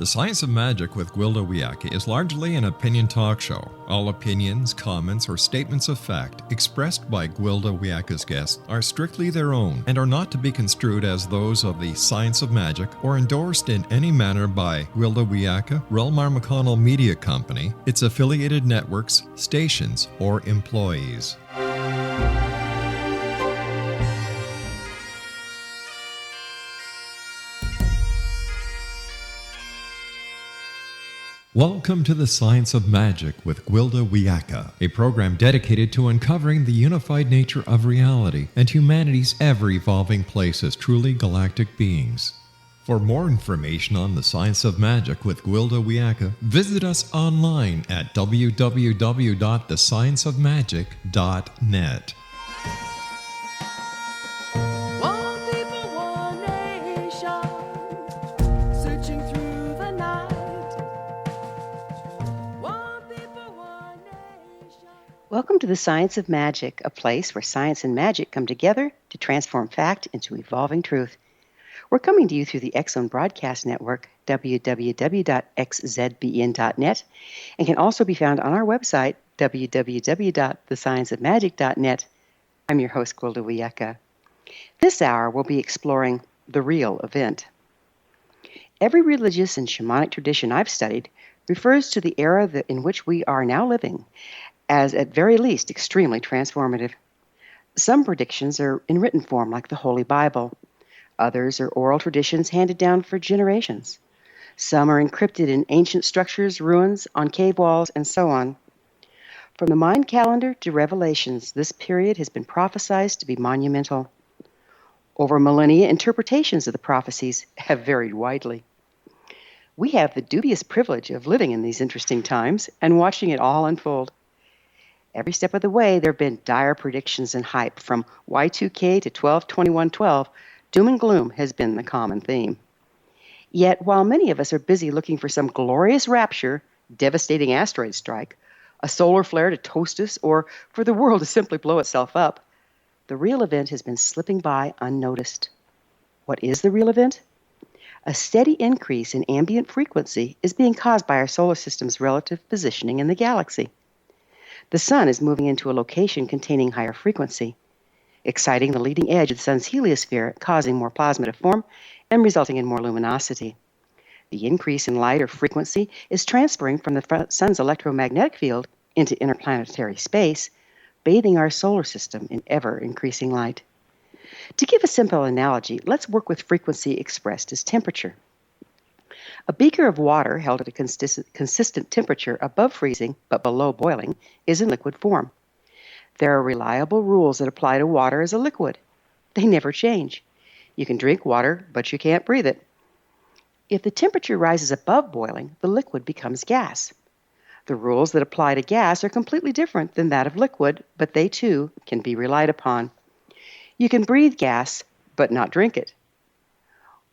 Science of Magic with Gwilda Wiyaka is largely an opinion talk show. All opinions, comments, or statements of fact expressed by Gwilda Wiyaka's guests are strictly their own and are not to be construed as those of the Science of Magic or endorsed in any manner by Gwilda Wiyaka, Relmar McConnell Media Company, its affiliated networks, stations, or employees. Welcome to the Science of Magic with Gwilda Wiyaka, a program dedicated to uncovering the unified nature of reality and humanity's ever-evolving place as truly galactic beings. For more information on the Science of Magic with Gwilda Wiyaka, visit us online at www.thescienceofmagic.net. Welcome to the Science of Magic, a place where science and magic come together to transform fact into evolving truth. We're coming to you through the X Zone Broadcast Network, www.xzbn.net, and can also be found on our website, www.thescienceofmagic.net. I'm your host, Gwilda Wiyaka. This hour, we'll be exploring the real event. Every religious and shamanic tradition I've studied refers to the era in which we are now living as, at very least, extremely transformative. Some predictions are in written form, like the Holy Bible. Others are oral traditions handed down for generations. Some are encrypted in ancient structures, ruins, on cave walls, and so on. From the Mayan calendar to Revelations, this period has been prophesied to be monumental. Over millennia, interpretations of the prophecies have varied widely. We have the dubious privilege of living in these interesting times and watching it all unfold. Every step of the way, there have been dire predictions and hype. From Y2K to 12/21/12, doom and gloom has been the common theme. Yet, while many of us are busy looking for some glorious rapture, devastating asteroid strike, a solar flare to toast us, or for the world to simply blow itself up, the real event has been slipping by unnoticed. What is the real event? A steady increase in ambient frequency is being caused by our solar system's relative positioning in the galaxy. The sun is moving into a location containing higher frequency, exciting the leading edge of the sun's heliosphere, causing more plasma to form and resulting in more luminosity. The increase in light or frequency is transferring from the sun's electromagnetic field into interplanetary space, bathing our solar system in ever-increasing light. To give a simple analogy, let's work with frequency expressed as temperature. A beaker of water held at a consistent temperature above freezing but below boiling is in liquid form. There are reliable rules that apply to water as a liquid. They never change. You can drink water, but you can't breathe it. If the temperature rises above boiling, the liquid becomes gas. The rules that apply to gas are completely different than that of liquid, but they too can be relied upon. You can breathe gas, but not drink it.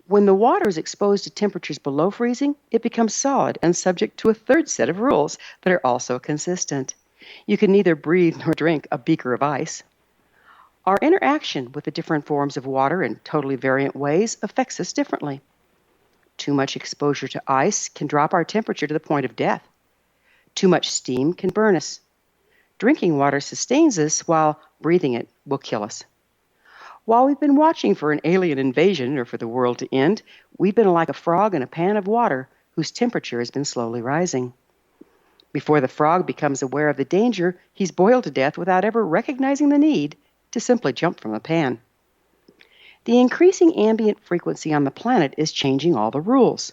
When the water is exposed to temperatures below freezing, it becomes solid and subject to a third set of rules that are also consistent. You can neither breathe nor drink a beaker of ice. Our interaction with the different forms of water in totally variant ways affects us differently. Too much exposure to ice can drop our temperature to the point of death. Too much steam can burn us. Drinking water sustains us, while breathing it will kill us. While we've been watching for an alien invasion or for the world to end, we've been like a frog in a pan of water whose temperature has been slowly rising. Before the frog becomes aware of the danger, he's boiled to death without ever recognizing the need to simply jump from the pan. The increasing ambient frequency on the planet is changing all the rules.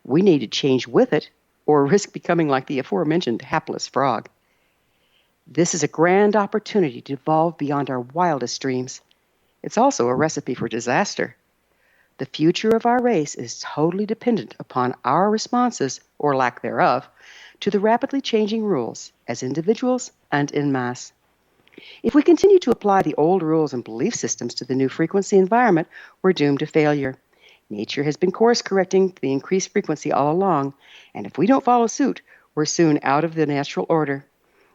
We need to change with it or risk becoming like the aforementioned hapless frog. This is a grand opportunity to evolve beyond our wildest dreams. It's also a recipe for disaster. The future of our race is totally dependent upon our responses, or lack thereof, to the rapidly changing rules as individuals and en masse. If we continue to apply the old rules and belief systems to the new frequency environment, we're doomed to failure. Nature has been course-correcting the increased frequency all along, and if we don't follow suit, we're soon out of the natural order.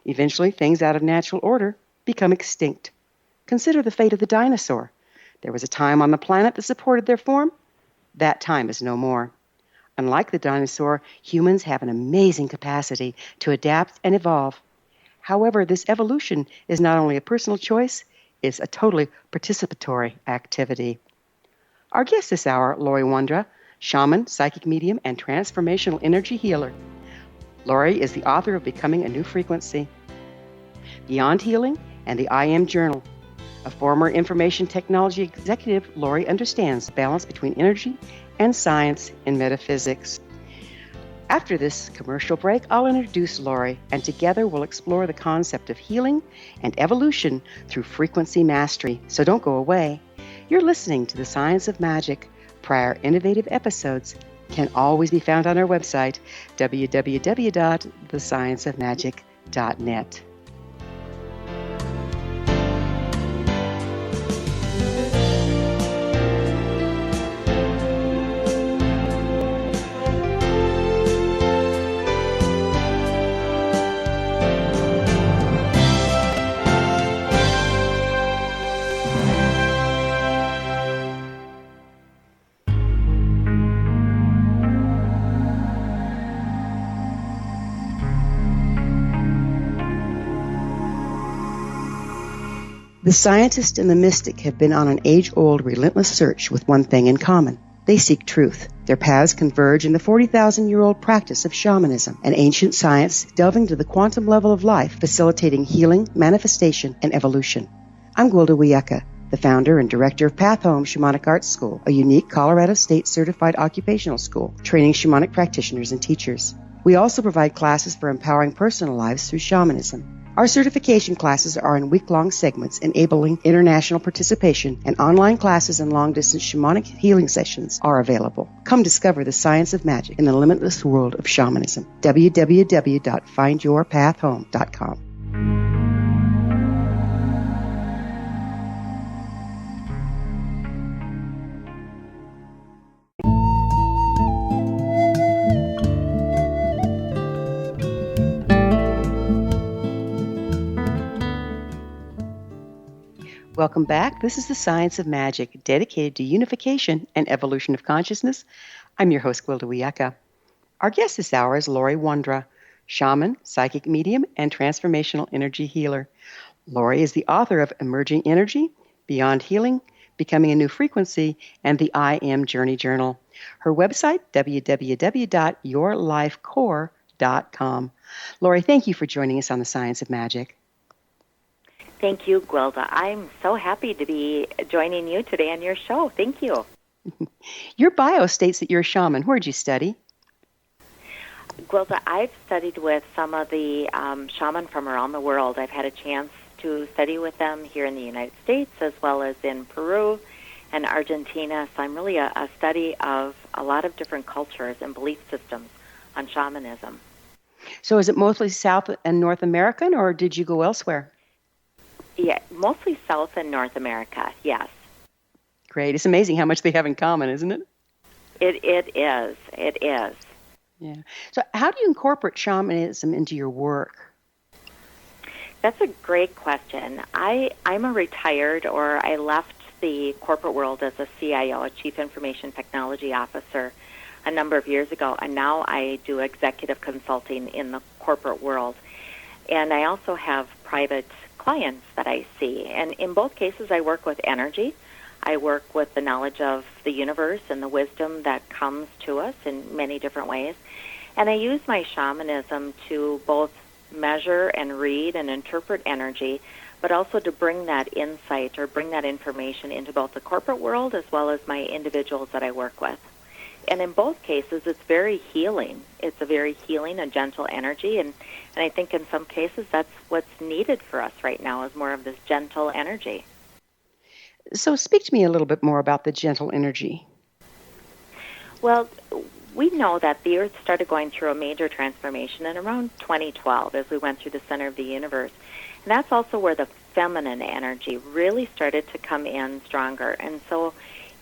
Eventually, things out of natural order become extinct. Consider the fate of the dinosaur. There was a time on the planet that supported their form. That time is no more. Unlike the dinosaur, humans have an amazing capacity to adapt and evolve. However, this evolution is not only a personal choice, it's a totally participatory activity. Our guest this hour, LAURIE WONDRA, shaman, psychic medium, and transformational energy healer. LAURIE is the author of Becoming a New Frequency, Beyond Healing, and the I Am Journal. A former information technology executive, LAURIE understands the balance between energy and science in metaphysics. After this commercial break, I'll introduce LAURIE, and together we'll explore the concept of healing and evolution through frequency mastery. So don't go away. You're listening to The Science of Magic. Prior innovative episodes can always be found on our website, www.thescienceofmagic.net. The scientist and the mystic have been on an age-old, relentless search with one thing in common. They seek truth. Their paths converge in the 40,000-year-old practice of shamanism, an ancient science delving to the quantum level of life, facilitating healing, manifestation, and evolution. I'm Gwilda Wiyaka, the founder and director of Path Home Shamanic Arts School, a unique Colorado State-certified occupational school, training shamanic practitioners and teachers. We also provide classes for empowering personal lives through shamanism. Our certification classes are in week-long segments enabling international participation, and online classes and long-distance shamanic healing sessions are available. Come discover the science of magic in the limitless world of shamanism. www.findyourpathhome.com. Welcome back. This is The Science of Magic, dedicated to unification and evolution of consciousness. I'm your host, Gwilda Wiyaka. Our guest this hour is LAURIE WONDRA, shaman, psychic medium, and transformational energy healer. LAURIE is the author of Emerging Energy, Beyond Healing, Becoming a New Frequency, and the I Am Journey Journal. Her website, www.yourlifecore.com. LAURIE, thank you for joining us on The Science of Magic. Thank you, Gwilda. I'm so happy to be joining you today on your show. Thank you. Your bio states that you're a shaman. Where did you study? Gwilda, I've studied with some of the shaman from around the world. I've had a chance to study with them here in the United States as well as in Peru and Argentina. So I'm really a study of a lot of different cultures and belief systems on shamanism. So is it mostly South and North American, or did you go elsewhere? Yeah, mostly South and North America, yes. Great. It's amazing how much they have in common, isn't it? It is. It is. Yeah. So how do you incorporate shamanism into your work? That's a great question. I'm a retired, or I left the corporate world as a CIO, a Chief Information Technology Officer, a number of years ago, and now I do executive consulting in the corporate world. And I also have private clients that I see. And in both cases, I work with energy. I work with the knowledge of the universe and the wisdom that comes to us in many different ways. And I use my shamanism to both measure and read and interpret energy, but also to bring that insight or bring that information into both the corporate world as well as my individuals that I work with. And in both cases, it's very healing. It's a very healing and gentle energy, and I think in some cases that's what's needed for us right now is more of this gentle energy. So speak to me a little bit more about the gentle energy. Well, we know that the Earth started going through a major transformation in around 2012 as we went through the center of the universe. And that's also where the feminine energy really started to come in stronger. And so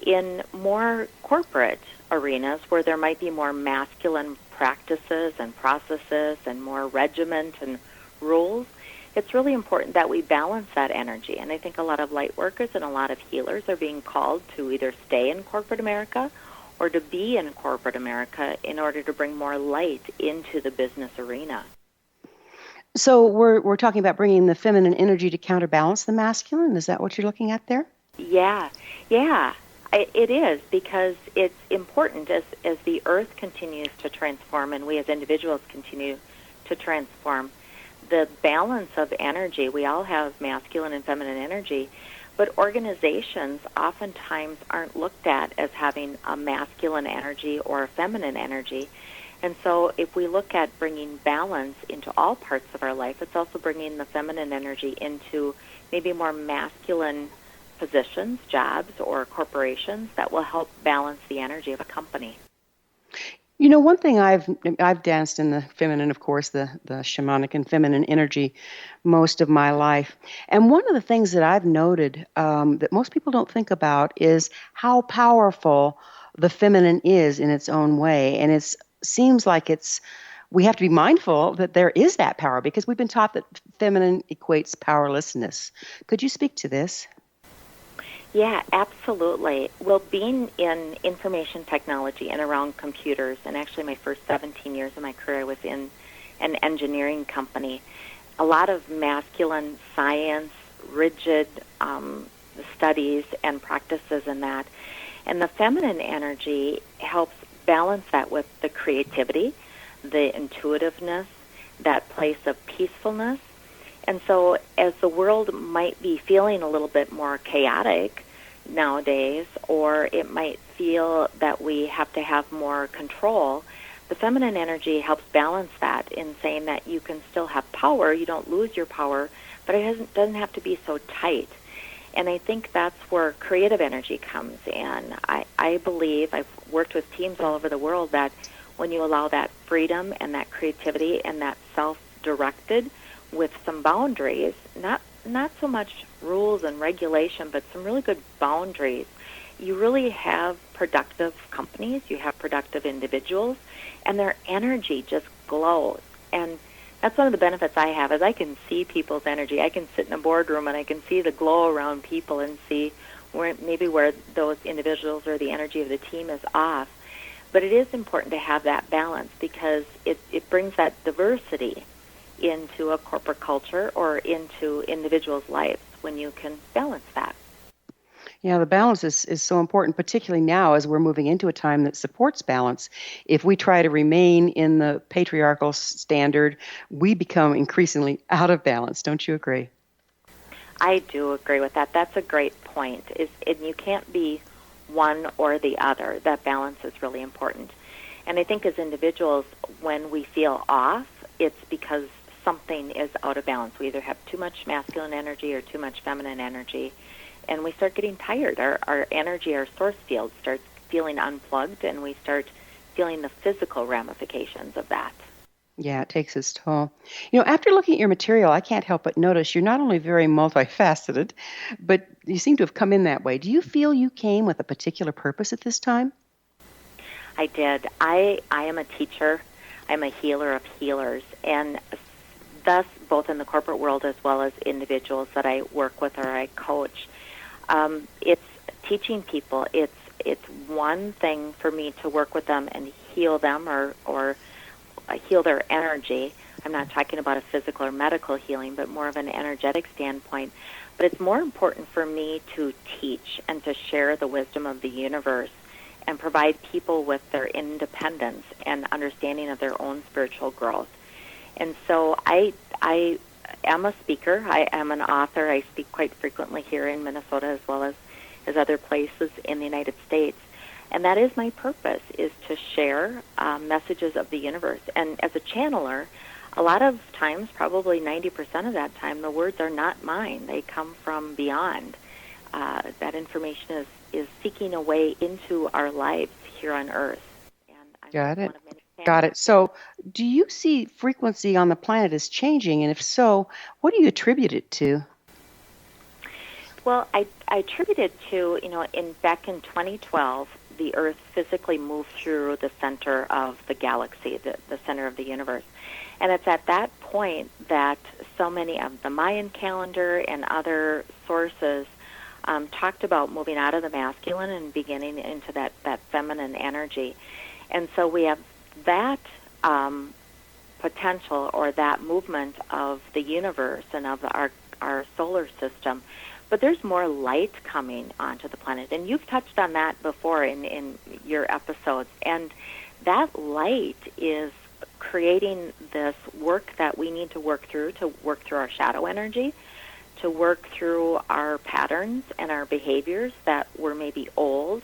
in more corporate arenas where there might be more masculine practices and processes and more regiment and rules, it's really important that we balance that energy. And I think a lot of light workers and a lot of healers are being called to either stay in corporate America or to be in corporate America in order to bring more light into the business arena. So we're talking about bringing the feminine energy to counterbalance the masculine. Is that what you're looking at there? Yeah. It is, because it's important as the earth continues to transform and we as individuals continue to transform. The balance of energy, we all have masculine and feminine energy, but organizations oftentimes aren't looked at as having a masculine energy or a feminine energy. And so if we look at bringing balance into all parts of our life, it's also bringing the feminine energy into maybe more masculine positions, jobs, or corporations that will help balance the energy of a company. You know, one thing I've danced in the feminine, of course, the shamanic and feminine energy most of my life. And one of the things that I've noted that most people don't think about is how powerful the feminine is in its own way. And it seems like we have to be mindful that there is that power, because we've been taught that feminine equates powerlessness. Could you speak to this? Yeah, absolutely. Well, being in information technology and around computers, and actually my first 17 years of my career I was in an engineering company, a lot of masculine science, rigid studies and practices in that. And the feminine energy helps balance that with the creativity, the intuitiveness, that place of peacefulness. And so as the world might be feeling a little bit more chaotic nowadays, or it might feel that we have to have more control, the feminine energy helps balance that in saying that you can still have power, you don't lose your power, but it doesn't have to be so tight. And I think that's where creative energy comes in. I believe, I've worked with teams all over the world, that when you allow that freedom and that creativity and that self-directed with some boundaries, not so much rules and regulation, but some really good boundaries, you really have productive companies, you have productive individuals, and their energy just glows. And that's one of the benefits I have, is I can see people's energy. I can sit in a boardroom and I can see the glow around people and see where those individuals or the energy of the team is off. But it is important to have that balance, because it brings that diversity into a corporate culture or into individuals' lives when you can balance that. Yeah, the balance is so important, particularly now as we're moving into a time that supports balance. If we try to remain in the patriarchal standard, we become increasingly out of balance. Don't you agree? I do agree with that. That's a great point. And you can't be one or the other. That balance is really important. And I think as individuals, when we feel off, it's because something is out of balance. We either have too much masculine energy or too much feminine energy, and we start getting tired. Our energy, our source field starts feeling unplugged, and we start feeling the physical ramifications of that. Yeah, it takes its toll. You know, after looking at your material, I can't help but notice you're not only very multifaceted, but you seem to have come in that way. Do you feel you came with a particular purpose at this time? I did. I am a teacher. I'm a healer of healers, and thus, both in the corporate world as well as individuals that I work with or I coach, it's teaching people. It's one thing for me to work with them and heal them or heal their energy. I'm not talking about a physical or medical healing, but more of an energetic standpoint. But it's more important for me to teach and to share the wisdom of the universe and provide people with their independence and understanding of their own spiritual growth. And so I am a speaker. I am an author. I speak quite frequently here in Minnesota as well as other places in the United States. And that is my purpose, is to share messages of the universe. And as a channeler, a lot of times, probably 90% of that time, the words are not mine. They come from beyond. That information is seeking a way into our lives here on Earth. And I'm Got it. one of many Got it. So, do you see frequency on the planet as changing? And if so, what do you attribute it to? Well, I attribute it to, back in 2012, the Earth physically moved through the center of the galaxy, the center of the universe. And it's at that point that so many of the Mayan calendar and other sources talked about moving out of the masculine and beginning into that feminine energy. And so we have that potential, or that movement of the universe and of our solar system. But there's more light coming onto the planet. And you've touched on that before in your episodes. And that light is creating this work that we need to work through our shadow energy, to work through our patterns and our behaviors that were maybe old,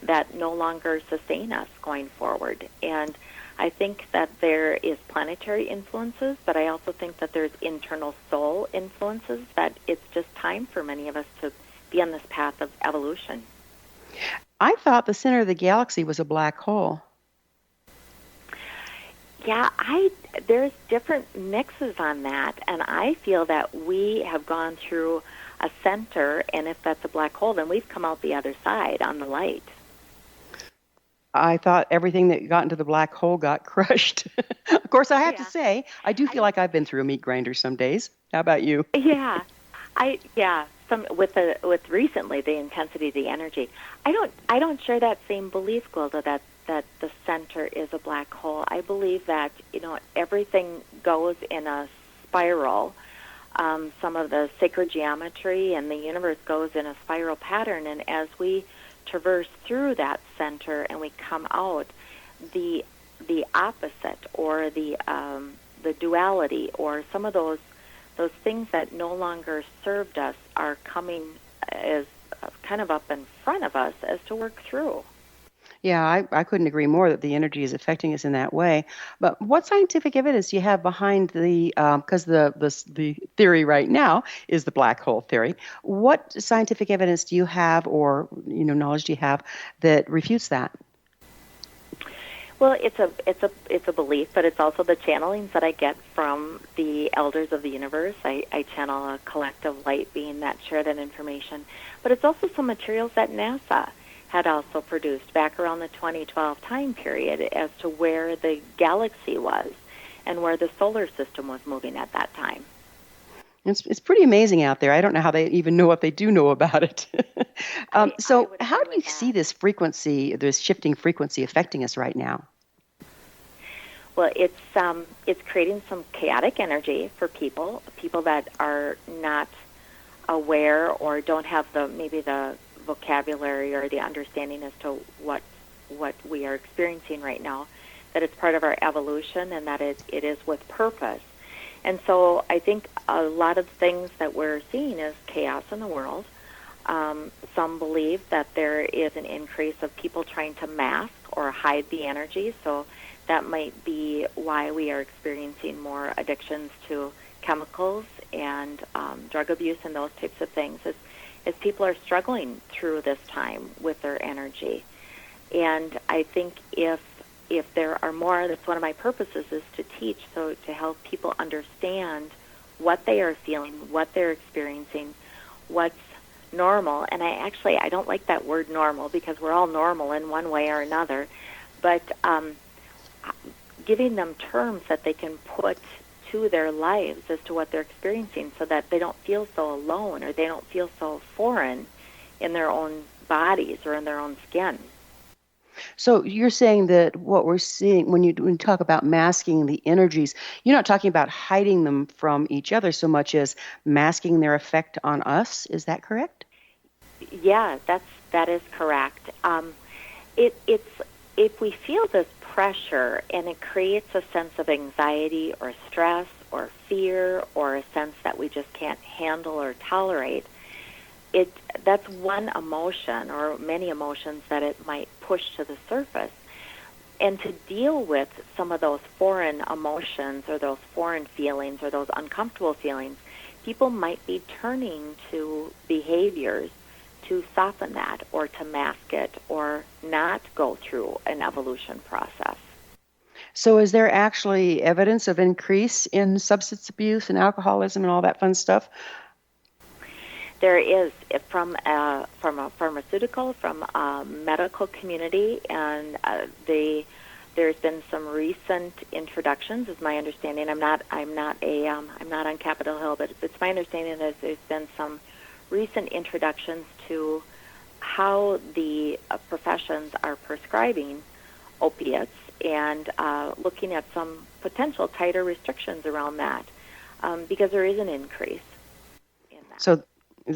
that no longer sustain us going forward. And I think that there is planetary influences, but I also think that there's internal soul influences, that it's just time for many of us to be on this path of evolution. I thought the center of the galaxy was a black hole. Yeah, there's different mixes on that, and I feel that we have gone through a center, and if that's a black hole, then we've come out the other side on the light. I thought everything that got into the black hole got crushed. Of course, I have to say, I do feel like I've been through a meat grinder some days. How about you? Yeah, with recently the intensity of the energy. I don't share that same belief, Gwilda, that the center is a black hole. I believe that everything goes in a spiral. Some of the sacred geometry and the universe goes in a spiral pattern, and as we traverse through that center and we come out, the opposite, or the duality, or some of those things that no longer served us are coming as kind of up in front of us as to work through. Yeah, I couldn't agree more that the energy is affecting us in that way. But what scientific evidence do you have behind because the theory right now is the black hole theory. What scientific evidence do you have, or knowledge do you have that refutes that? Well, it's a belief, but it's also the channelings that I get from the elders of the universe. I channel a collective light being that share that information. But it's also some materials that NASA had also produced back around the 2012 time period as to where the galaxy was and where the solar system was moving at that time. It's pretty amazing out there. I don't know how they even know what they do know about it. So how do you see this frequency, this shifting frequency affecting us right now? Well, it's creating some chaotic energy for people that are not aware or don't have the vocabulary or the understanding as to what we are experiencing right now, that it's part of our evolution and that it is with purpose. And so I think a lot of things that we're seeing is chaos in the world. Some believe that there is an increase of people trying to mask or hide the energy, so that might be why we are experiencing more addictions to chemicals and drug abuse and those types of things, as people are struggling through this time with their energy. And I think if there are more, that's one of my purposes, is to teach, so to help people understand what they are feeling, what they're experiencing, what's normal. And I don't like that word normal, because we're all normal in one way or another, but giving them terms that they can put to their lives as to what they're experiencing, so that they don't feel so alone, or they don't feel so foreign in their own bodies or in their own skin. So you're saying that what we're seeing when you talk about masking the energies, you're not talking about hiding them from each other so much as masking their effect on us. Is that correct? Yeah, that is correct. It's if we feel this pressure and it creates a sense of anxiety or stress or fear or a sense that we just can't handle or tolerate, that's one emotion or many emotions that it might push to the surface. And to deal with some of those foreign emotions or those foreign feelings or those uncomfortable feelings, people might be turning to behaviors to soften that or to mask it or not go through an evolution process. So is there actually evidence of increase in substance abuse and alcoholism and all that fun stuff? There is, from a pharmaceutical, from a medical community, and there's been some recent introductions, is my understanding. I'm not on Capitol Hill, but it's my understanding that there's been some recent introductions to how the professions are prescribing opiates and looking at some potential tighter restrictions around that, because there is an increase in that.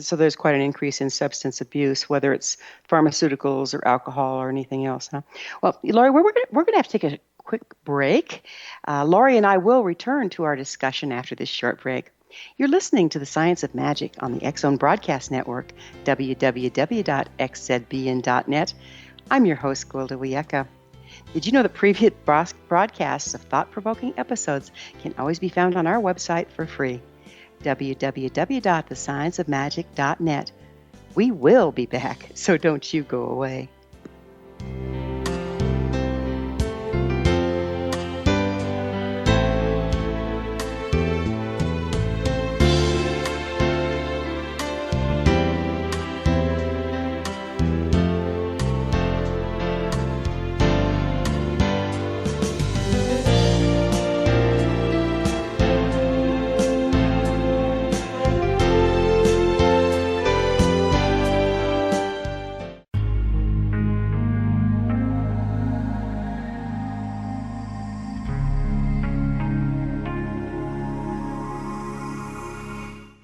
So there's quite an increase in substance abuse, whether it's pharmaceuticals or alcohol or anything else, huh? Well, Laurie, we're going to have to take a quick break. Laurie and I will return to our discussion after this short break. You're listening to The Science of Magic on the X-Zone Broadcast Network, www.xzbn.net. I'm your host, Gwilda Wiyaka. Did you know that previous broadcasts of thought-provoking episodes can always be found on our website for free? www.thescienceofmagic.net. We will be back, so don't you go away.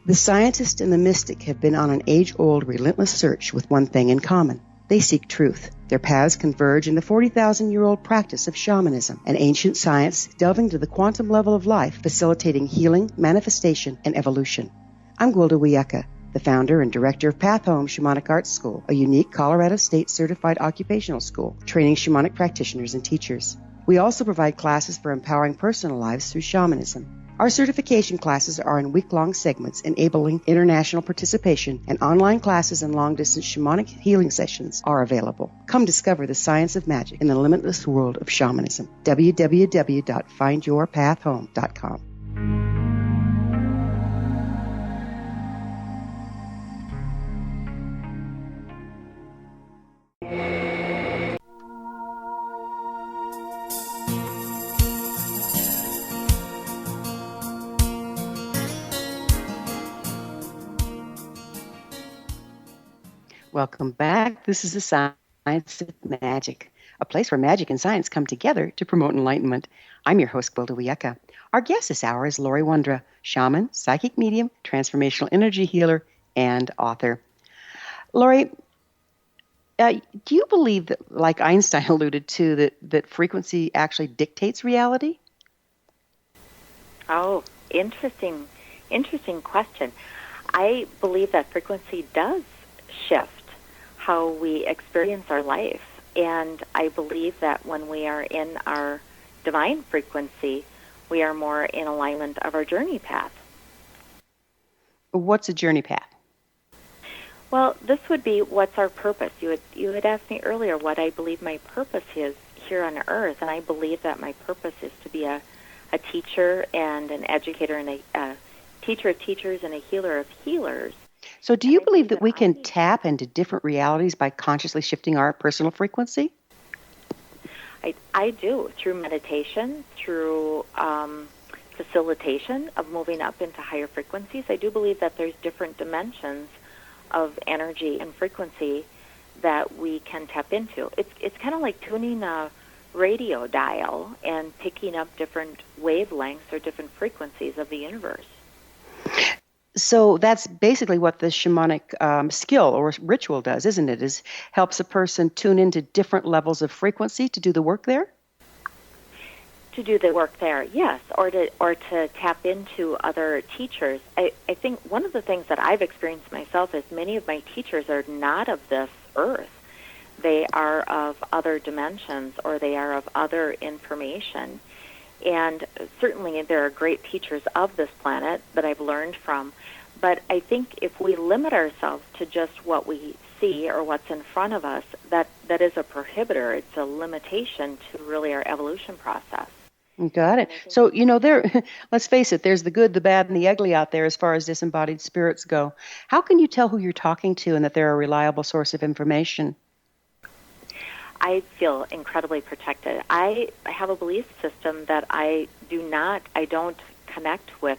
The scientist and the mystic have been on an age-old, relentless search with one thing in common. They seek truth. Their paths converge in the 40,000-year-old practice of shamanism, an ancient science delving to the quantum level of life, facilitating healing, manifestation, and evolution. I'm Gwilda Wiyaka, the founder and director of Path Home Shamanic Arts School, a unique Colorado State certified occupational school training shamanic practitioners and teachers. We also provide classes for empowering personal lives through shamanism. Our certification classes are in week-long segments enabling international participation, and online classes and long-distance shamanic healing sessions are available. Come discover the science of magic in the limitless world of shamanism. www.findyourpathhome.com. Welcome back. This is the Science of Magic, a place where magic and science come together to promote enlightenment. I'm your host, Gwilda Wiyaka. Our guest this hour is LAURIE WONDRA, shaman, psychic medium, transformational energy healer, and author. LAURIE, do you believe that, like Einstein alluded to, that frequency actually dictates reality? Oh, interesting question. I believe that frequency does shift how we experience our life. And I believe that when we are in our divine frequency, we are more in alignment of our journey path. What's a journey path? Well, this would be what's our purpose. You had asked me earlier what I believe my purpose is here on Earth, and I believe that my purpose is to be a teacher and an educator and a teacher of teachers and a healer of healers. So do you believe that we can tap into different realities by consciously shifting our personal frequency? I do, through meditation, through facilitation of moving up into higher frequencies. I do believe that there's different dimensions of energy and frequency that we can tap into. It's kind of like tuning a radio dial and picking up different wavelengths or different frequencies of the universe. So that's basically what the shamanic skill or ritual does, isn't it? Is helps a person tune into different levels of frequency to do the work there? To do the work there, yes, or to tap into other teachers. I think one of the things that I've experienced myself is many of my teachers are not of this earth. They are of other dimensions, or they are of other information. And certainly there are great teachers of this planet that I've learned from. But I think if we limit ourselves to just what we see or what's in front of us, that is a prohibitor. It's a limitation to really our evolution process. Got it. So, let's face it, there's the good, the bad, and the ugly out there as far as disembodied spirits go. How can you tell who you're talking to and that they're a reliable source of information? I feel incredibly protected. I have a belief system that I don't connect with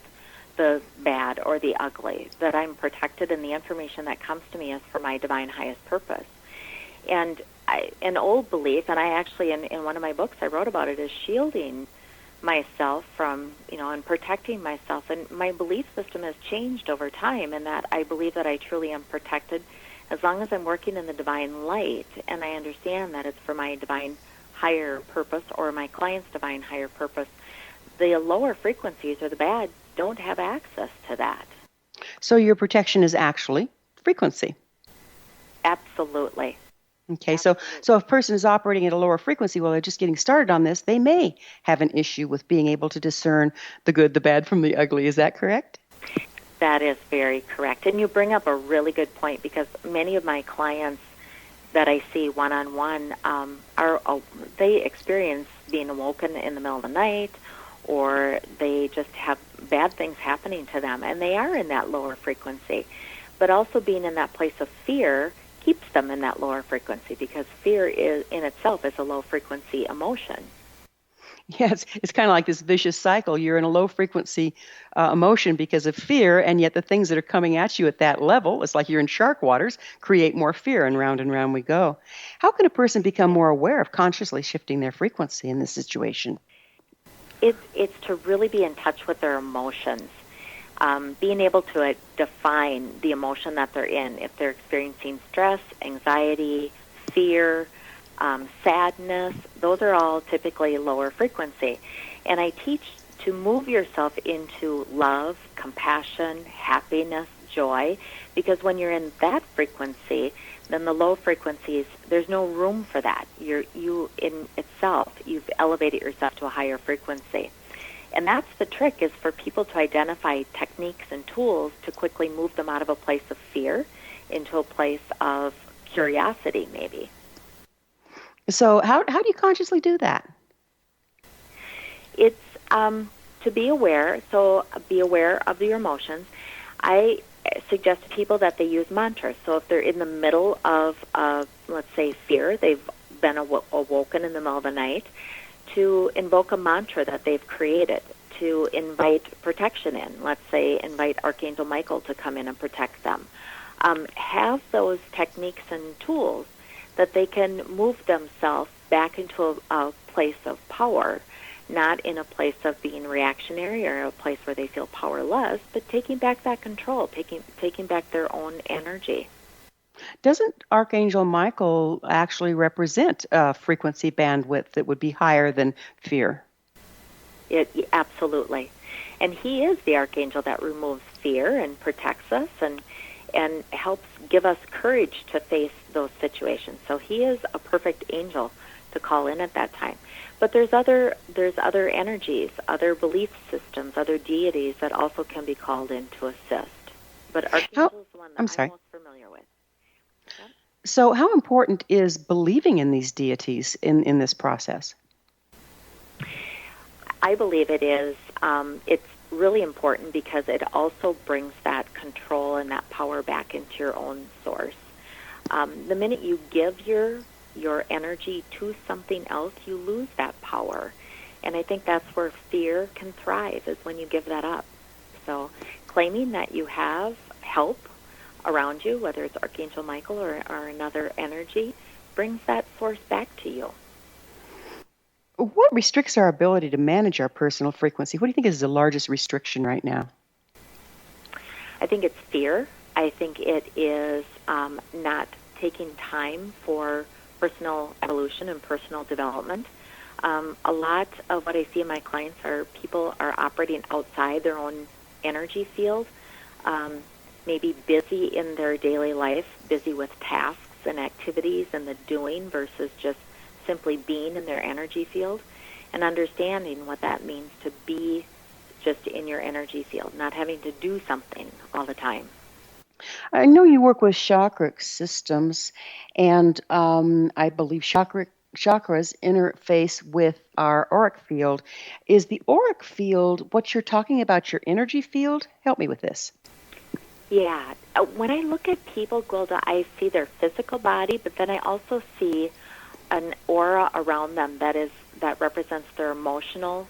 the bad or the ugly, that I'm protected and the information that comes to me is for my divine highest purpose. And an old belief, and I actually, in one of my books I wrote about it, is shielding myself from, and protecting myself. And my belief system has changed over time, in that I believe that I truly am protected as long as I'm working in the divine light, and I understand that it's for my divine higher purpose or my client's divine higher purpose. The lower frequencies or the bad don't have access to that. So your protection is actually frequency. Absolutely. Okay, so if a person is operating at a lower frequency while they're just getting started on this, they may have an issue with being able to discern the good, the bad from the ugly. Is that correct? That is very correct. And you bring up a really good point, because many of my clients that I see one-on-one they experience being awoken in the middle of the night, or they just have bad things happening to them, and they are in that lower frequency. But also being in that place of fear keeps them in that lower frequency, because fear is in itself is a low frequency emotion. Yeah, it's kind of like this vicious cycle. You're in a low frequency emotion because of fear, and yet the things that are coming at you at that level, it's like you're in shark waters, create more fear, and round we go. How can a person become more aware of consciously shifting their frequency in this situation? It's to really be in touch with their emotions. Being able to define the emotion that they're in. If they're experiencing stress, anxiety, fear, sadness, those are all typically lower frequency. And I teach to move yourself into love, compassion, happiness, joy, because when you're in that frequency, then the low frequencies, there's no room for that. You in itself, you've elevated yourself to a higher frequency. And that's the trick, is for people to identify techniques and tools to quickly move them out of a place of fear into a place of curiosity, maybe. So how do you consciously do that? It's to be aware. So be aware of your emotions. I suggest to people that they use mantras. So if they're in the middle of, let's say, fear, they've been awoken in the middle of the night, to invoke a mantra that they've created to invite protection in. Let's say invite Archangel Michael to come in and protect them. Have those techniques and tools that they can move themselves back into a place of power, not in a place of being reactionary or a place where they feel powerless, but taking back that control, taking back their own energy. Doesn't Archangel Michael actually represent a frequency bandwidth that would be higher than fear? Absolutely. And he is the archangel that removes fear and protects us and helps give us courage to face those situations. So he is a perfect angel to call in at that time. But there's other energies, other belief systems, other deities that also can be called in to assist. But Archangel is the one that I'm most familiar with. Yeah. So how important is believing in these deities in this process? I believe it is. It's really important because it also brings that control and that power back into your own source. The minute you give your energy to something else, you lose that power. And I think that's where fear can thrive, is when you give that up. So claiming that you have help around you, whether it's Archangel Michael or another energy, brings that source back to you. What restricts our ability to manage our personal frequency? What do you think is the largest restriction right now? I think it's fear. I think it is not taking time for personal evolution and personal development. A lot of what I see in my clients are people are operating outside their own energy field, maybe busy in their daily life, busy with tasks and activities and the doing versus just simply being in their energy field, and understanding what that means to be just in your energy field, not having to do something all the time. I know you work with chakra systems, and I believe chakras interface with our auric field. Is the auric field what you're talking about, your energy field? Help me with this. Yeah. When I look at people, Gwilda, I see their physical body, but then I also see an aura around them that represents their emotional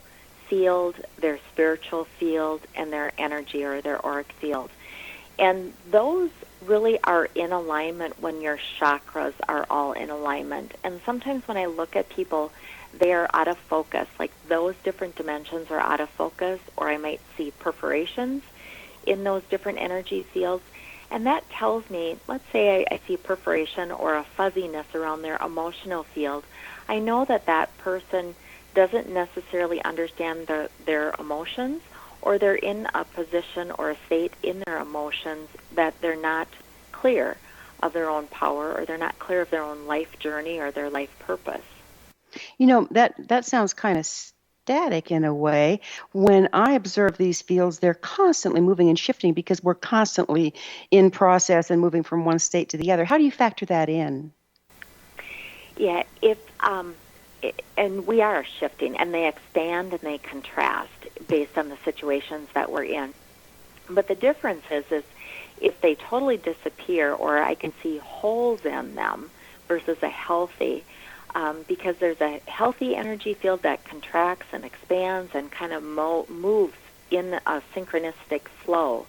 field, their spiritual field, and their energy or their auric field. And those really are in alignment when your chakras are all in alignment. And sometimes when I look at people, they are out of focus, like those different dimensions are out of focus, or I might see perforations in those different energy fields. And that tells me, let's say I see perforation or a fuzziness around their emotional field. I know that that person doesn't necessarily understand their emotions, or they're in a position or a state in their emotions that they're not clear of their own power, or they're not clear of their own life journey or their life purpose. You know, that sounds kind of static in a way. When I observe these fields, they're constantly moving and shifting because we're constantly in process and moving from one state to the other. How do you factor that in? Yeah, and we are shifting, and they expand and they contrast based on the situations that we're in. But the difference is if they totally disappear, or I can see holes in them versus a healthy, because there's a healthy energy field that contracts and expands and kind of moves in a synchronistic flow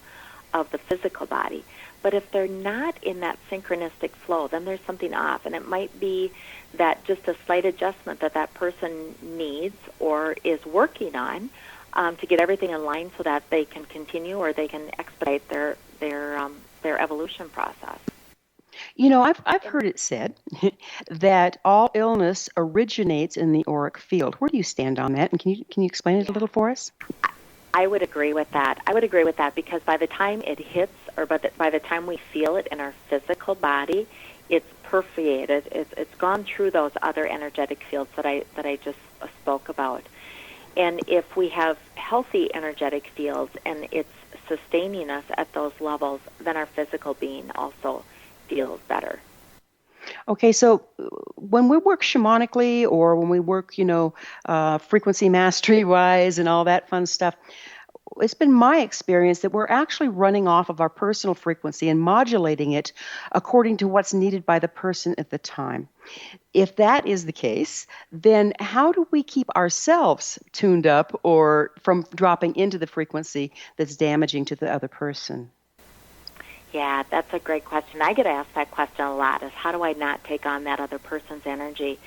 of the physical body. But if they're not in that synchronistic flow, then there's something off, and it might be that just a slight adjustment that person needs or is working on to get everything in line so that they can continue or they can expedite their evolution process. You know, I've heard it said that all illness originates in the auric field. Where do you stand on that? And can you explain it a little for us? I would agree with that. I would agree with that because by the time it hits, or by the time we feel it in our physical body, it's permeated. It's gone through those other energetic fields that I just spoke about. And if we have healthy energetic fields and it's sustaining us at those levels, then our physical being also feels better. Okay, so when we work shamanically, or when we work, frequency mastery-wise and all that fun stuff, it's been my experience that we're actually running off of our personal frequency and modulating it according to what's needed by the person at the time. If that is the case, then how do we keep ourselves tuned up or from dropping into the frequency that's damaging to the other person? Yeah, that's a great question. I get asked that question a lot, is how do I not take on that other person's energy?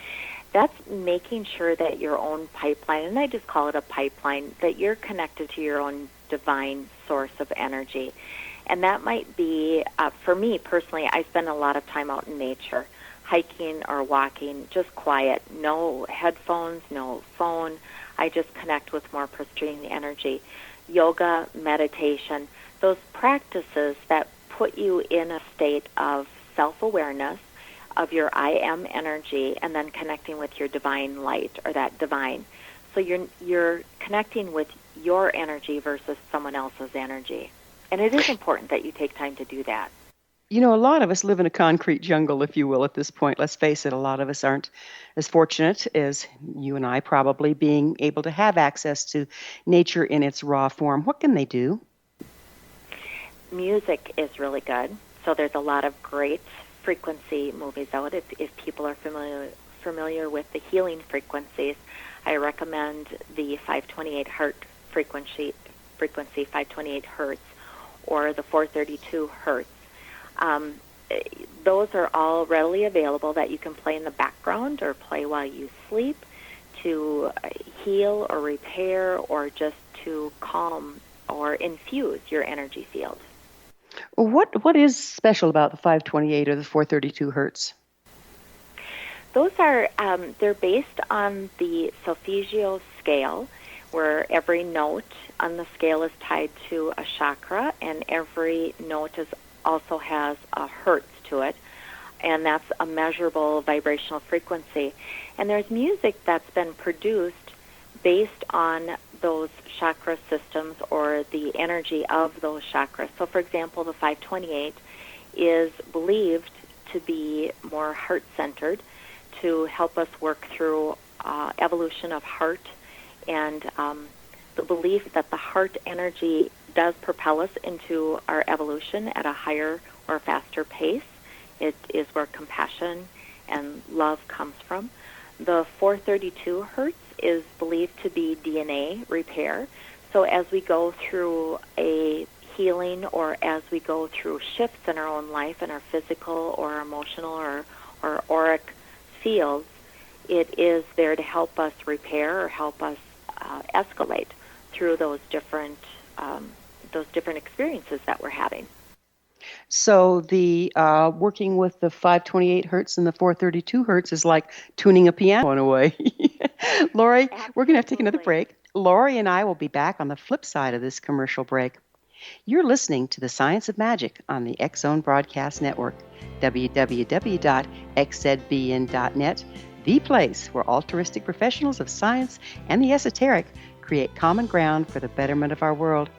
That's making sure that your own pipeline, and I just call it a pipeline, that you're connected to your own divine source of energy. And that might be, for me personally, I spend a lot of time out in nature, hiking or walking, just quiet, no headphones, no phone. I just connect with more pristine energy. Yoga, meditation, those practices that put you in a state of self-awareness of your I am energy, and then connecting with your divine light, or that divine. So you're connecting with your energy versus someone else's energy. And it is important that you take time to do that. You know, a lot of us live in a concrete jungle, if you will, at this point. Let's face it, a lot of us aren't as fortunate as you and I probably, being able to have access to nature in its raw form. What can they do? Music is really good. So there's a lot of great frequency movies out. If people are familiar with the healing frequencies, I recommend the 528 hertz frequency 528 hertz, or the 432 hertz. Those are all readily available that you can play in the background or play while you sleep to heal or repair, or just to calm or infuse your energy field. What is special about the 528 or the 432 hertz? Those are, they're based on the solfeggio scale, where every note on the scale is tied to a chakra, and every note also has a hertz to it, and that's a measurable vibrational frequency. And there's music that's been produced based on those chakra systems or the energy of those chakras. So, for example, the 528 is believed to be more heart-centered, to help us work through evolution of heart, and the belief that the heart energy does propel us into our evolution at a higher or faster pace. It is where compassion and love comes from. The 432 hertz is believed to be DNA repair. So as we go through a healing, or as we go through shifts in our own life, in our physical or emotional or auric fields, it is there to help us repair or help us escalate through those different experiences that we're having. So the working with the 528 hertz and the 432 hertz is like tuning a piano in a way. Laurie, we're going to have to take another break. Laurie and I will be back on the flip side of this commercial break. You're listening to The Science of Magic on the X-Zone Broadcast Network, www.xzbn.net, the place where altruistic professionals of science and the esoteric create common ground for the betterment of our world.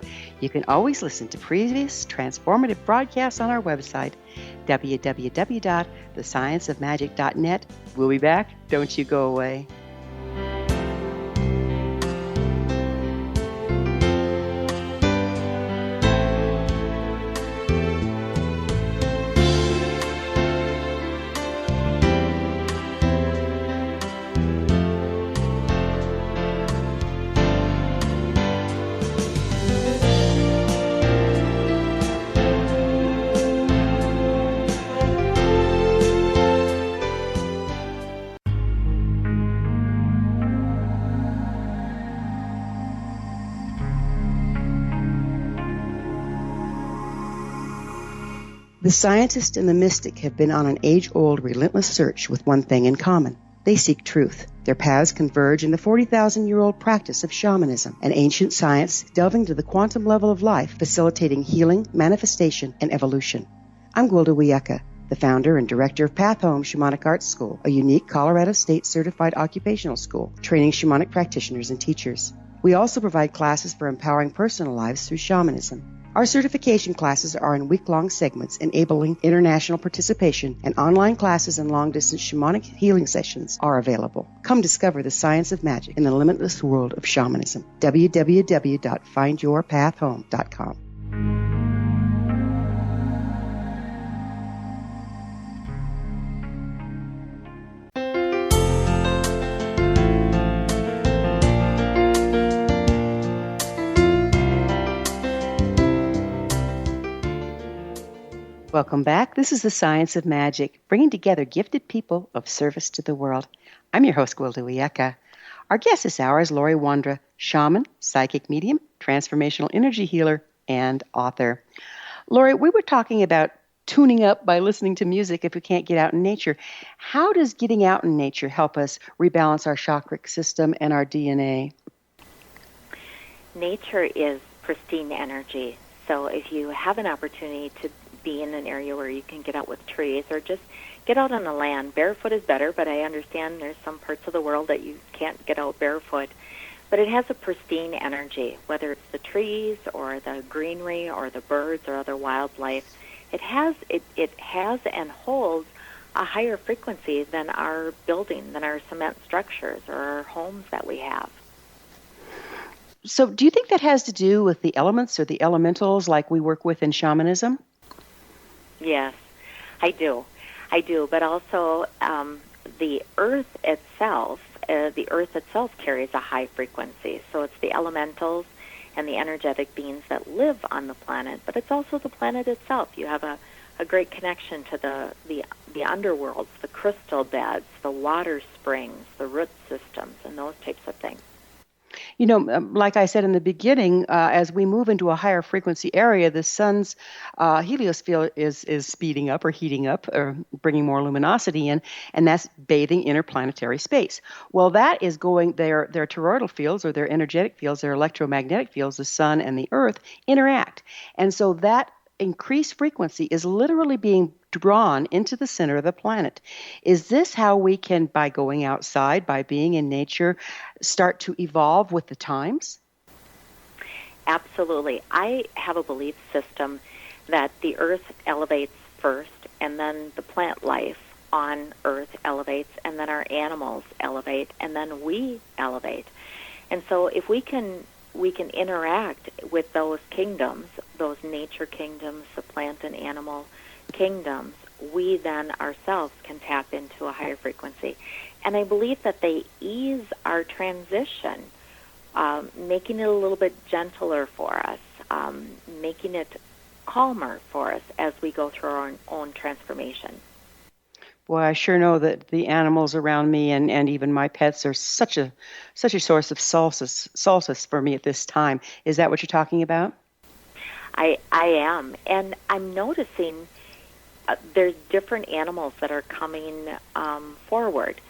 You can always listen to previous transformative broadcasts on our website, www.thescienceofmagic.net. We'll be back. Don't you go away. The scientist and the mystic have been on an age-old, relentless search with one thing in common. They seek truth. Their paths converge in the 40,000-year-old practice of shamanism, an ancient science delving to the quantum level of life, facilitating healing, manifestation, and evolution. I'm Gwilda Wiyaka, the founder and director of Path Home Shamanic Arts School, a unique Colorado State certified occupational school, training shamanic practitioners and teachers. We also provide classes for empowering personal lives through shamanism. Our certification classes are in week-long segments enabling international participation, and online classes and long-distance shamanic healing sessions are available. Come discover the science of magic in the limitless world of shamanism. www.findyourpathhome.com. Welcome back. This is The Science of Magic, bringing together gifted people of service to the world. I'm your host, Gwilda Wiyaka. Our guest this hour is LAURIE WONDRA, shaman, psychic medium, transformational energy healer, and author. LAURIE, we were talking about tuning up by listening to music if we can't get out in nature. How does getting out in nature help us rebalance our chakric system and our DNA? Nature is pristine energy. So if you have an opportunity to be in an area where you can get out with trees, or just get out on the land. Barefoot is better, but I understand there's some parts of the world that you can't get out barefoot. But it has a pristine energy, whether it's the trees or the greenery or the birds or other wildlife. It has and holds a higher frequency than our building, than our cement structures or our homes that we have. So do you think that has to do with the elements or the elementals like we work with in shamanism? Yes, I do. But also the earth itself carries a high frequency. So it's the elementals and the energetic beings that live on the planet, but it's also the planet itself. You have a great connection to the underworlds, the crystal beds, the water springs, the root systems, and those types of things. You know, like I said in the beginning, as we move into a higher frequency area, the sun's heliosphere is speeding up or heating up or bringing more luminosity in, and that's bathing interplanetary space. Well, that is going, their toroidal fields or their energetic fields, their electromagnetic fields, the sun and the earth interact. And so that increased frequency is literally being drawn into the center of the planet. Is this how we can, by going outside, by being in nature, start to evolve with the times? Absolutely. I have a belief system that the earth elevates first, and then the plant life on earth elevates, and then our animals elevate, and then we elevate. And so if we can interact with those kingdoms, those nature kingdoms, the plant and animal kingdoms, we then ourselves can tap into a higher frequency. And I believe that they ease our transition, making it a little bit gentler for us, making it calmer for us as we go through our own transformation. Boy, I sure know that the animals around me and even my pets are such a source of solace for me at this time. Is that what you're talking about? I am. And I'm noticing there's different animals that are coming forward.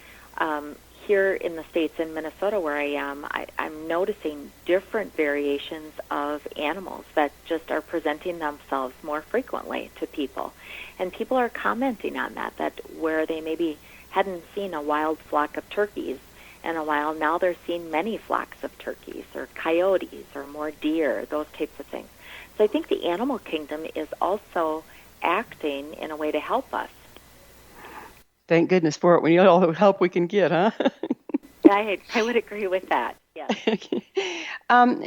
Here in the States, in Minnesota where I am, I'm noticing different variations of animals that just are presenting themselves more frequently to people. And people are commenting on that where they maybe hadn't seen a wild flock of turkeys in a while, now they're seeing many flocks of turkeys or coyotes or more deer, those types of things. So I think the animal kingdom is also acting in a way to help us. Thank goodness for it. We need all the help we can get, huh? I would agree with that, yes.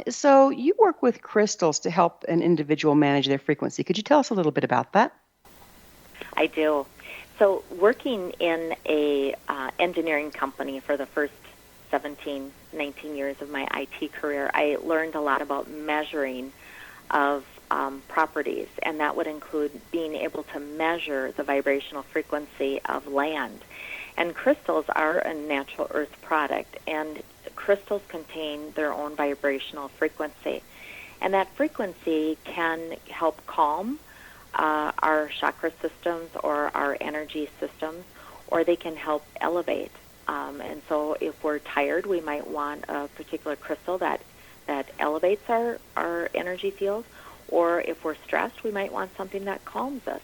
So you work with crystals to help an individual manage their frequency. Could you tell us a little bit about that? I do. So working in a engineering company for the first 17, 19 years of my IT career, I learned a lot about measuring of properties, and that would include being able to measure the vibrational frequency of land. And crystals are a natural earth product, and crystals contain their own vibrational frequency. And that frequency can help calm our chakra systems or our energy systems, or they can help elevate. And so if we're tired, we might want a particular crystal that elevates our energy field, or if we're stressed, we might want something that calms us.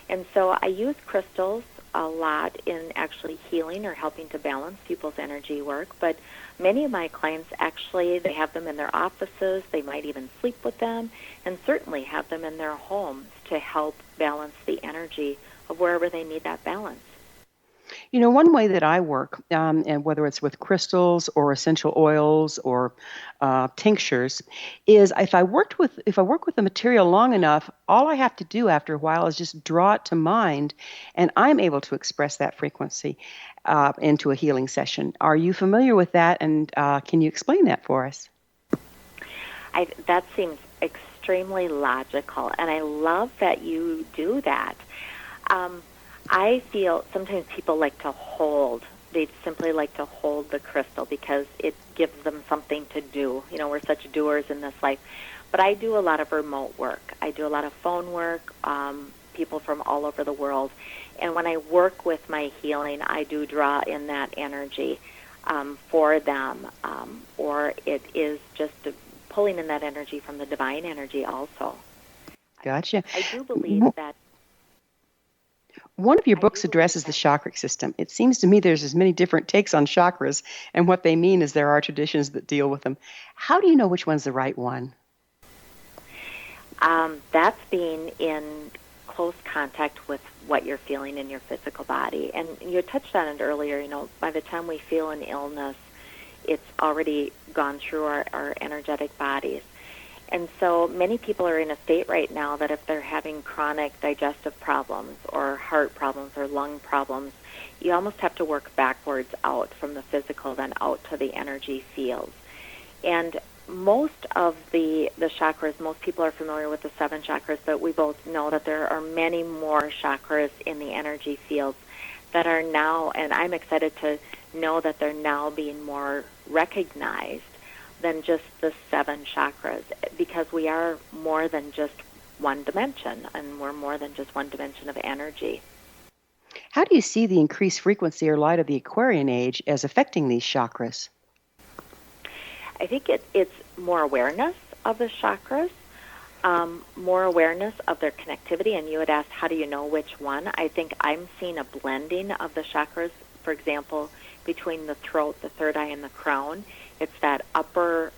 And so I use crystals a lot in actually healing or helping to balance people's energy work, but many of my clients actually, they have them in their offices, they might even sleep with them, and certainly have them in their homes to help balance the energy of wherever they need that balance. You know, one way that I work, and whether it's with crystals or essential oils or tinctures, is if I work with the material long enough, all I have to do after a while is just draw it to mind, and I'm able to express that frequency into a healing session. Are you familiar with that, and can you explain that for us? That seems extremely logical, and I love that you do that. I feel sometimes people like to hold. They simply like to hold the crystal because it gives them something to do. You know, we're such doers in this life. But I do a lot of remote work. I do a lot of phone work, people from all over the world. And when I work with my healing, I do draw in that energy for them. Or it is just pulling in that energy from the divine energy also. Gotcha. I do believe that one of your books addresses the chakra system. It seems to me there's as many different takes on chakras and what they mean as there are traditions that deal with them. How do you know which one's the right one? That's being in close contact with what you're feeling in your physical body. And you touched on it earlier, you know, by the time we feel an illness, it's already gone through our energetic bodies. And so many people are in a state right now that if they're having chronic digestive problems or heart problems or lung problems, you almost have to work backwards out from the physical, then out to the energy fields. And most of the chakras, most people are familiar with the 7 chakras, but we both know that there are many more chakras in the energy fields that are now, and I'm excited to know that they're now being more recognized than just the 7 chakras, because we are more than just one dimension, and we're more than just one dimension of energy. How do you see the increased frequency or light of the Aquarian age as affecting these chakras? I think it's more awareness of the chakras, more awareness of their connectivity, and you had asked, how do you know which one? I think I'm seeing a blending of the chakras, for example, between the throat, the third eye, and the crown. It's that upper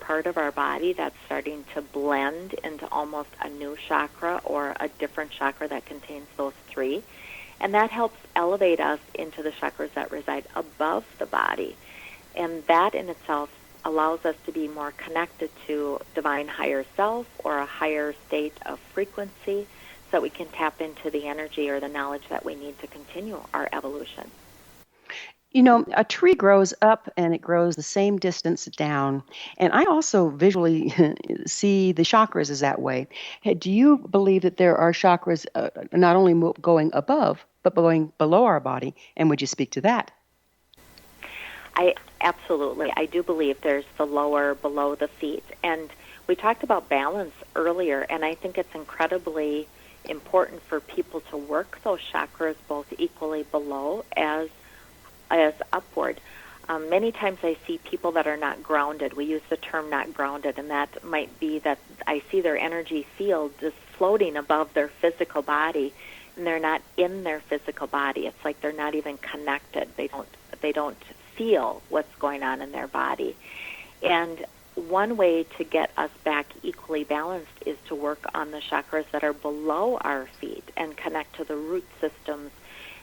part of our body that's starting to blend into almost a new chakra or a different chakra that contains those 3. And that helps elevate us into the chakras that reside above the body. And that in itself allows us to be more connected to divine higher self or a higher state of frequency so that we can tap into the energy or the knowledge that we need to continue our evolution. You know, a tree grows up and it grows the same distance down. And I also visually see the chakras as that way. Do you believe that there are chakras not only going above, but going below our body? And would you speak to that? I absolutely. I do believe there's the lower below the feet. And we talked about balance earlier, and I think it's incredibly important for people to work those chakras both equally below as upward. Many times I see people that are not grounded. We use the term not grounded, and that might be that I see their energy field just floating above their physical body, and they're not in their physical body. It's like they're not even connected. They don't feel what's going on in their body. And one way to get us back equally balanced is to work on the chakras that are below our feet and connect to the root systems.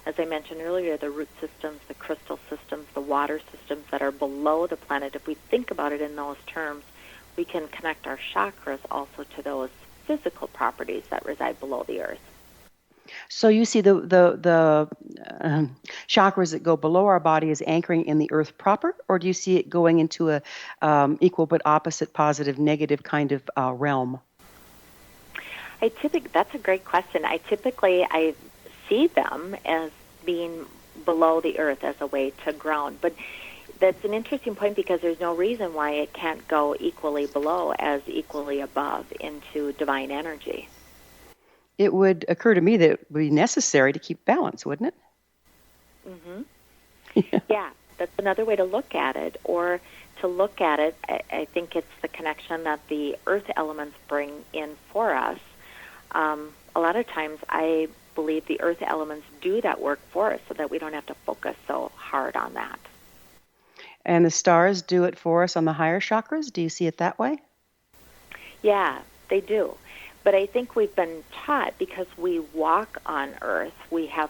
As I mentioned earlier, the root systems, the crystal systems, the water systems that are below the planet. If we think about it in those terms, we can connect our chakras also to those physical properties that reside below the earth. So you see the chakras that go below our body as anchoring in the earth proper, or do you see it going into a equal but opposite, positive, negative kind of realm? That's a great question. I see them as being below the earth as a way to ground, but that's an interesting point because there's no reason why it can't go equally below as equally above into divine energy. It would occur to me that it would be necessary to keep balance, wouldn't it? Mm-hmm. Yeah, that's another way to look at it. Or to look at it, I think it's the connection that the earth elements bring in for us. A lot of times I believe the earth elements do that work for us so that we don't have to focus so hard on that. And the stars do it for us on the higher chakras? Do you see it that way? Yeah, they do. But I think we've been taught because we walk on Earth, we have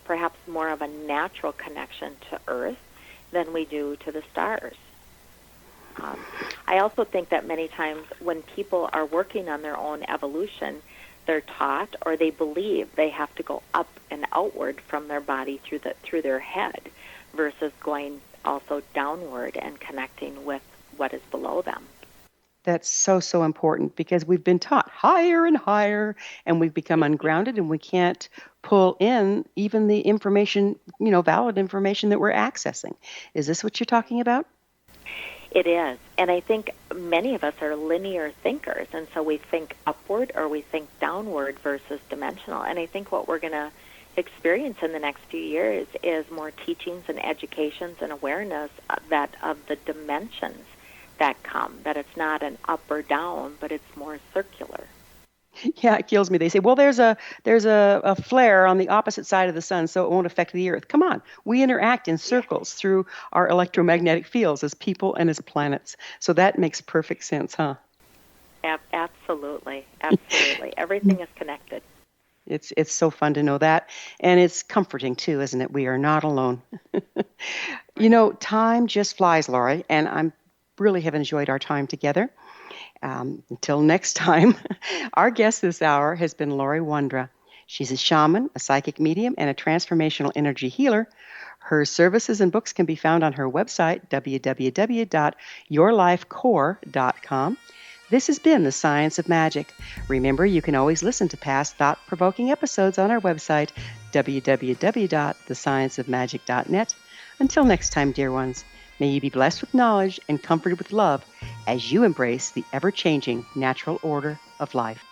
perhaps more of a natural connection to Earth than we do to the stars. I also think that many times when people are working on their own evolution, they're taught or they believe they have to go up and outward from their body through their head versus going also downward and connecting with what is below them. That's so important because we've been taught higher and higher, and we've become ungrounded, and we can't pull in even the information, valid information that we're accessing. Is this what you're talking about? It is. And I think many of us are linear thinkers, and so we think upward or we think downward versus dimensional. And I think what we're going to experience in the next few years is more teachings and educations and awareness of the dimensions that come, that it's not an up or down, but it's more circular. Yeah, it kills me. They say, well, there's a flare on the opposite side of the sun, so it won't affect the Earth. Come on. We interact in circles through our electromagnetic fields as people and as planets. So that makes perfect sense, huh? Absolutely. Absolutely. Everything is connected. It's so fun to know that. And it's comforting, too, isn't it? We are not alone. Time just flies, Laurie, and I'm really have enjoyed our time together. Until next time, our guest this hour has been Laurie Wondra. She's a shaman, a psychic medium, and a transformational energy healer. Her services and books can be found on her website, www.yourlifecore.com. This has been The Science of Magic. Remember, you can always listen to past thought-provoking episodes on our website, www.thescienceofmagic.net. Until next time, dear ones, may you be blessed with knowledge and comforted with love as you embrace the ever-changing natural order of life.